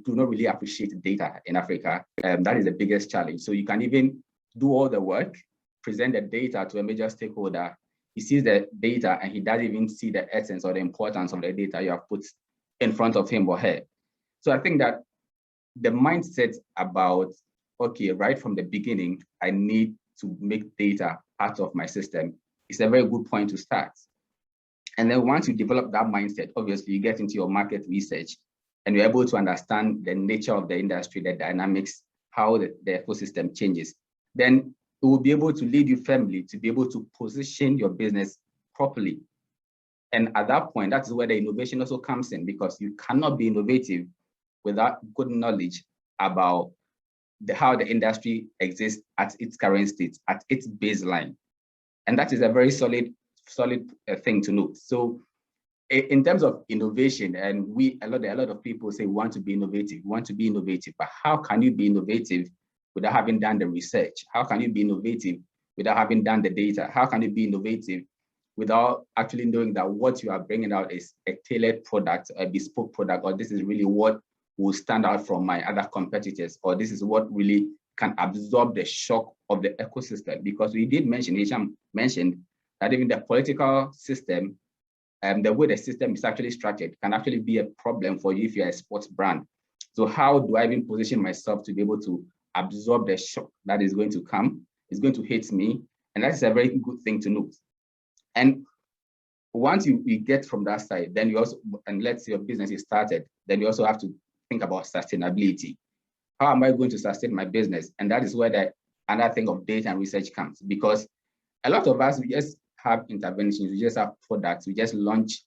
do not really appreciate data in Africa. That is the biggest challenge. So you can even do all the work, present the data to a major stakeholder. He sees the data and he doesn't even see the essence or the importance of the data you have put in front of him or her. So I think that the mindset about, okay, right from the beginning, I need to make data part of my system is a very good point to start. And then once you develop that mindset, obviously you get into your market research and you're able to understand the nature of the industry, the dynamics, how the ecosystem changes. Then it will be able to lead you firmly to be able to position your business properly. And at that point, that's where the innovation also comes in, because you cannot be innovative without good knowledge about how the industry exists at its current state, at its baseline. And that is a very solid thing to note. So in terms of innovation, and a lot of people say we want to be innovative, but how can you be innovative without having done the research? How can you be innovative without having done the data? How can you be innovative without actually knowing that what you are bringing out is a tailored product, a bespoke product, or this is really what will stand out from my other competitors, or this is what really can absorb the shock of the ecosystem? Because we did mention, Hisham mentioned, that even the political system, the way the system is actually structured can actually be a problem for you if you're a sports brand. So how do I even position myself to be able to absorb the shock that is going to come, is going to hit me? And that's a very good thing to note. And once you get from that side, then you also, and let's say your business is started, then you also have to think about sustainability. How am I going to sustain my business? And that is where another thing of data and research comes, because a lot of us, we just have interventions, we just have products, we just launch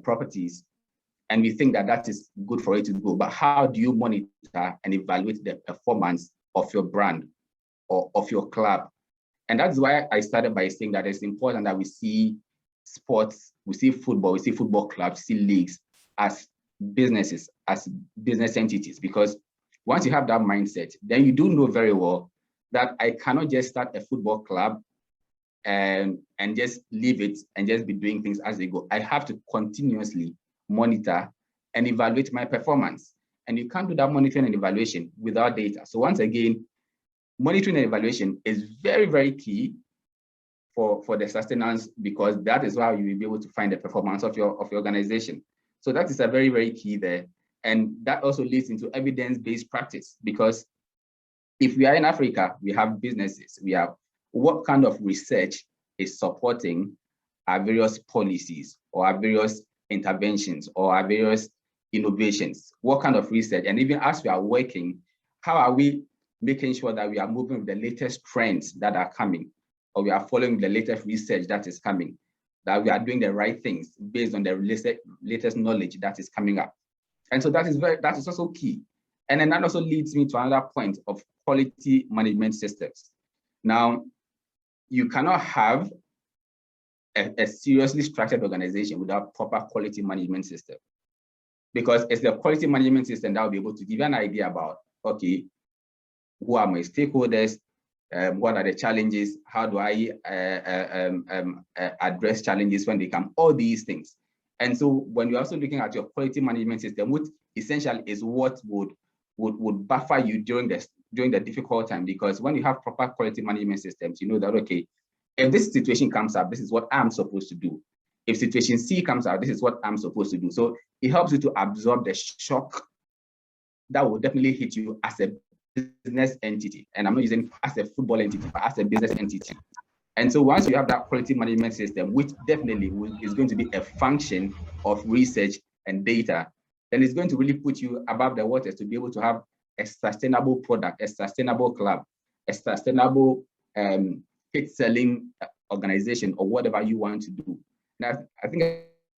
properties, and we think that that is good for it to go. But how do you monitor and evaluate the performance of your brand or of your club? And that's why I started by saying that it's important that we see sports, we see football clubs, see leagues as businesses, as business entities. Because once you have that mindset, then you do know very well that I cannot just start a football club and just leave it and just be doing things as they go. I have to continuously monitor and evaluate my performance. And you can't do that monitoring and evaluation without data. So once again, monitoring and evaluation is very, very key for the sustenance, because that is how you will be able to find the performance of your organization. So that is a very, very key there. And that also leads into evidence-based practice, because if we are in Africa, we have businesses, we have what kind of research is supporting our various policies or our various interventions or our various innovations? What kind of research? And even as we are working, how are we making sure that we are moving with the latest trends that are coming, or we are following the latest research that is coming, that we are doing the right things based on the latest knowledge that is coming up? And so that is also key. And then that also leads me to another point of quality management systems. Now, you cannot have a seriously structured organization without proper quality management system, because it's the quality management system that will be able to give you an idea about, okay, who are my stakeholders, what are the challenges, how do I address challenges when they come, all these things. And so when you're also looking at your quality management system, which essentially is what would buffer you during the difficult time, because when you have proper quality management systems, you know that, okay, if this situation comes up, this is what I'm supposed to do. If situation C comes out, this is what I'm supposed to do. So it helps you to absorb the shock that will definitely hit you as a business entity. And I'm not using as a football entity, but as a business entity. And so once you have that quality management system, which definitely is going to be a function of research and data, then it's going to really put you above the waters to be able to have a sustainable product, a sustainable club, a sustainable hit-selling organization, or whatever you want to do. Now, I think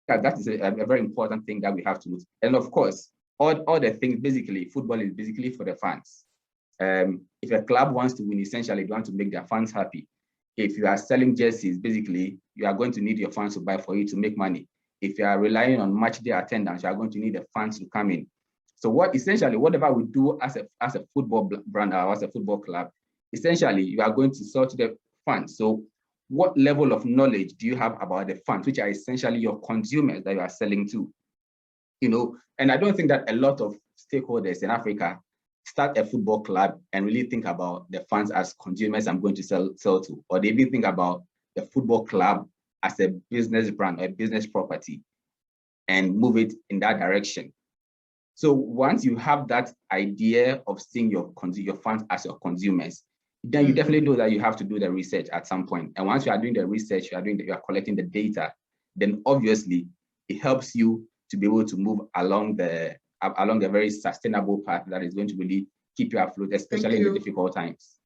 that is a very important thing that we have to do. And of course, all the things, basically, football is basically for the fans. If a club wants to win, essentially, they want to make their fans happy. If you are selling jerseys, basically, you are going to need your fans to buy for you to make money. If you are relying on match day attendance, you are going to need the fans to come in. So whatever we do as a football brand or as a football club essentially you are going to sell to the funds. So what level of knowledge do you have about the funds, which are essentially your consumers that you are selling to? And I don't think that a lot of stakeholders in Africa start a football club and really think about the fans as consumers I'm going to sell to, or they even think about the football club as a business brand or a business property and move it in that direction. So once you have that idea of seeing your fans as your consumers, then you definitely know that you have to do the research at some point. And once you are doing the research, you are collecting the data, then obviously it helps you to be able to move along the very sustainable path that is going to really keep you afloat, especially in the difficult times.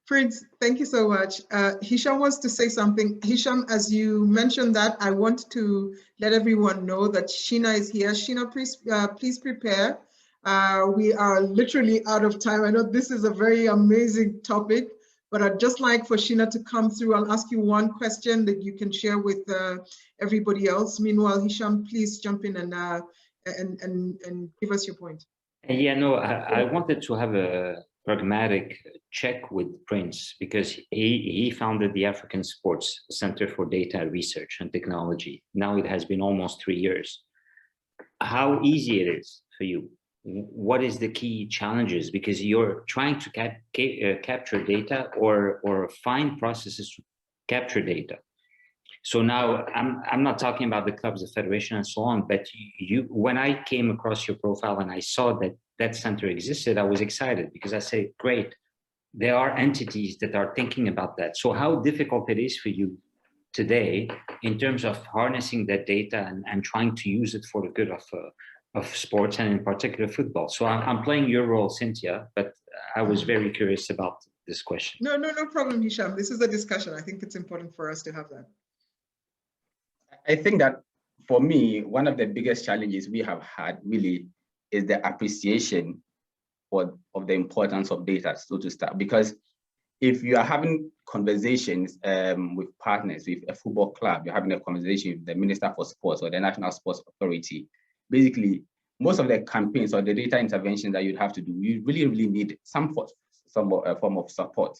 Prince, thank you so much. Hisham wants to say something. Hisham, as you mentioned that, I want to let everyone know that Sheena is here. Sheena, please prepare. We are literally out of time. I know this is a very amazing topic, but I'd just like for Sheena to come through. I'll ask you one question that you can share with everybody else. Meanwhile, Hisham, please jump in and give us your point. Yeah, no, I wanted to have a pragmatic check with Prince, because he founded the African Sports Center for Data Research and Technology. Now it has been almost 3 years. How easy it is for you? What is the key challenges? Because you're trying to capture data or find processes to capture data. So now I'm not talking about the clubs, the federation, and so on, but when I came across your profile and I saw that center existed, I was excited, because I say, great, there are entities that are thinking about that. So how difficult it is for you today in terms of harnessing that data and trying to use it for the good of sports, and in particular football. So I'm playing your role, Cynthia, but I was very curious about this question. No problem, Hisham. This is a discussion. I think it's important for us to have that. I think that for me, one of the biggest challenges we have had really is the appreciation of the importance of data, so to start. Because if you are having conversations with partners, with a football club, you're having a conversation with the Minister for Sports or the National Sports Authority, basically, most of the campaigns or the data interventions that you'd have to do, you really, really need some form of support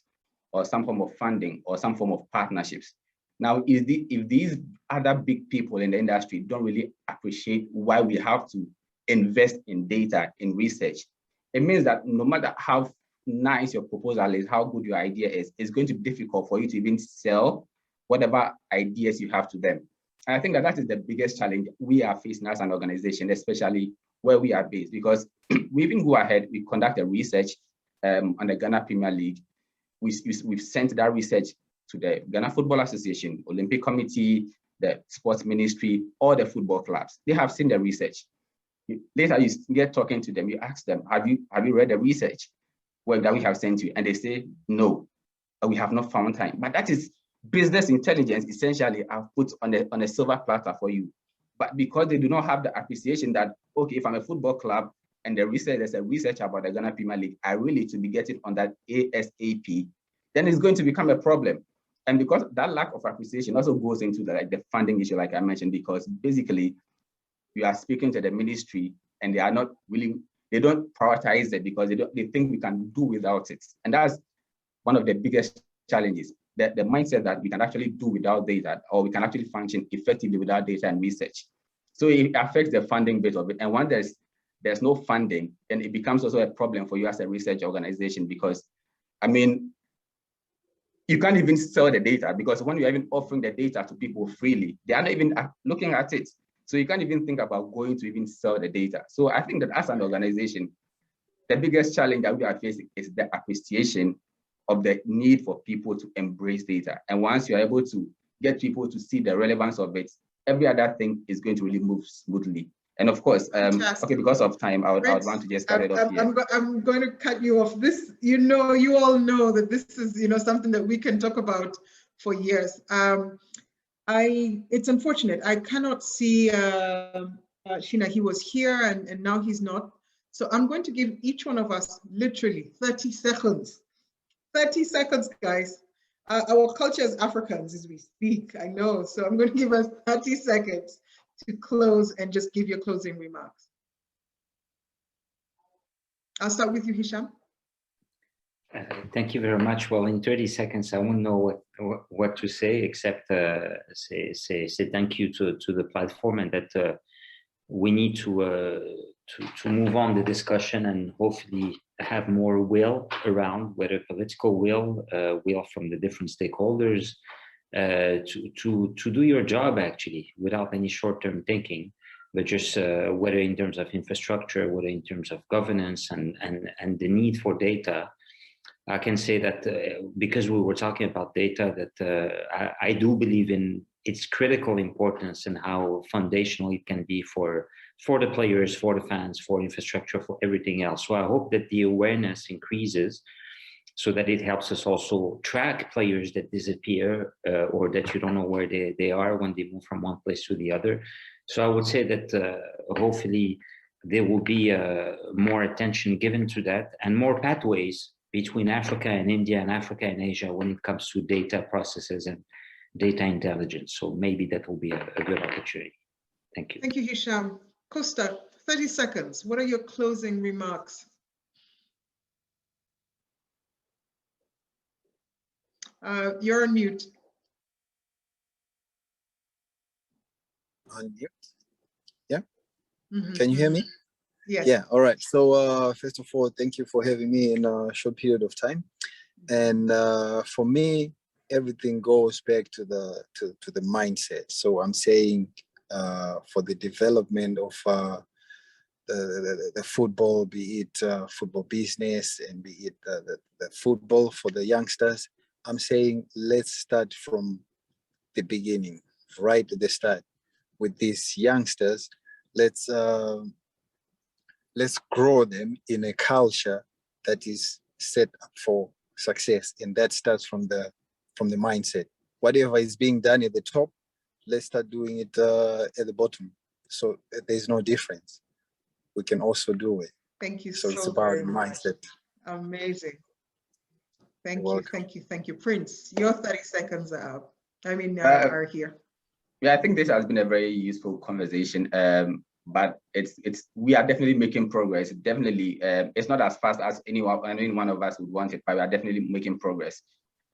or some form of funding or some form of partnerships. Now, if these other big people in the industry don't really appreciate why we have to invest in data, in research, it means that no matter how nice your proposal is, how good your idea is, it's going to be difficult for you to even sell whatever ideas you have to them. And I think that is the biggest challenge we are facing as an organization, especially where we are based, because we even go ahead, we conduct a research on the Ghana Premier League. We've sent that research to the Ghana Football Association, Olympic Committee, the Sports Ministry, all the football clubs. They have seen the research. Later, you get talking to them, you ask them, have you read the research work that we have sent you? And they say, no, we have not found time. But that is business intelligence, essentially, I've put on a silver platter for you. But because they do not have the appreciation that, okay, if I'm a football club and there's a research about the Ghana Premier League, I really to be getting on that ASAP, then it's going to become a problem. And because that lack of appreciation also goes into the funding issue, like I mentioned, because basically we are speaking to the ministry and they are not really, they don't prioritize it because they think we can do without it. And that's one of the biggest challenges, the mindset that we can actually do without data, or we can actually function effectively without data and research. So it affects the funding bit of it. And when there's no funding, then it becomes also a problem for you as a research organization, because, I mean, you can't even sell the data, because when you're even offering the data to people freely, they are not even looking at it. So you can't even think about going to even sell the data. So I think that as an organization, the biggest challenge that we are facing is the appreciation of the need for people to embrace data. And once you're able to get people to see the relevance of it, every other thing is going to really move smoothly. And of course, okay, because of time, I would want to just cut it off here. I'm going to cut you off. This, you all know that this is, something that we can talk about for years. It's unfortunate. I cannot see Sheena. He was here and now he's not. So I'm going to give each one of us literally 30 seconds. 30 seconds, guys. Our culture as Africans as we speak, I know. So I'm going to give us 30 seconds to close and just give your closing remarks. I'll start with you, Hisham. Thank you very much. Well, in 30 seconds, I won't know what to say except say thank you to the platform, and that we need to move on the discussion and hopefully have more will around, whether political will from the different stakeholders to do your job actually without any short-term thinking, but just whether in terms of infrastructure, whether in terms of governance and the need for data. I can say that because we were talking about data, that I do believe in its critical importance and how foundational it can be for the players, for the fans, for infrastructure, for everything else. So I hope that the awareness increases so that it helps us also track players that disappear or that you don't know where they are when they move from one place to the other. So I would say that hopefully there will be more attention given to that and more pathways between Africa and India and Africa and Asia when it comes to data processes and data intelligence. So maybe that will be a good opportunity. Thank you. Thank you, Hisham. Costa, 30 seconds. What are your closing remarks? You're on mute. On mute. Yeah. Mm-hmm. Can you hear me? Yes. Yeah. All right. So first of all, thank you for having me in a short period of time. And for me, everything goes back to the mindset. So I'm saying for the development of the football, be it football business and be it the football for the youngsters, I'm saying let's start from the beginning, right at the start with these youngsters. Let's grow them in a culture that is set up for success, and that starts from the mindset. Whatever is being done at the top, let's start doing it at the bottom, so there's no difference. We can also do it. Thank you so it's so about very much. mindset. Amazing. Thank You're you, welcome. thank you, thank you. Prince, your 30 seconds are up. Are here. Yeah, I think this has been a very useful conversation. But we are definitely making progress. Definitely, it's not as fast as any one of us would want it, but we are definitely making progress.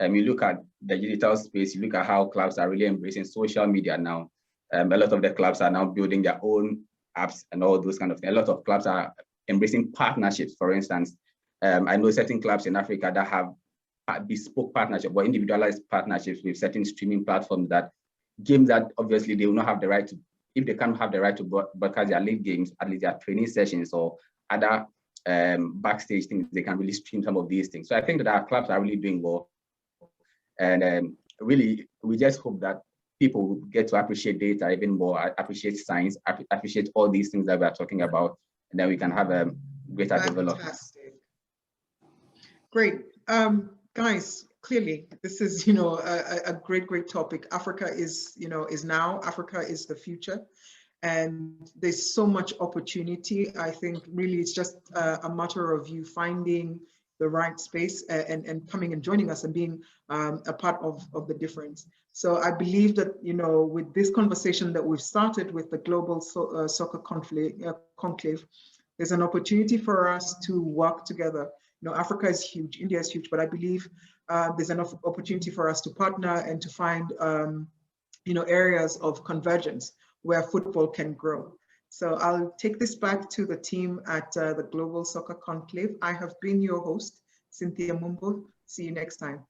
You look at the digital space, you look at how clubs are really embracing social media now. A lot of the clubs are now building their own apps and all those kind of things. A lot of clubs are embracing partnerships, for instance. I know certain clubs in Africa that have bespoke partnerships or individualized partnerships with certain streaming platforms that games that obviously they will not have the right to, if they can't have the right to broadcast their league games, at least their training sessions or other backstage things, they can really stream some of these things. So I think that our clubs are really doing well. And really, we just hope that people will get to appreciate data even more, appreciate science, appreciate all these things that we are talking about, and then we can have a greater development. Great. Guys, clearly this is, a great topic. Africa is now, Africa is the future, and there's so much opportunity. I think really it's just a matter of you finding the right space and coming and joining us and being a part of the difference. So I believe that, with this conversation that we've started with the Global Soccer Conclave, there's an opportunity for us to work together. Africa is huge, India is huge, but I believe there's enough opportunity for us to partner and to find, areas of convergence where football can grow. So I'll take this back to the team at the Global Soccer Conclave. I have been your host, Cynthia Mumbo. See you next time.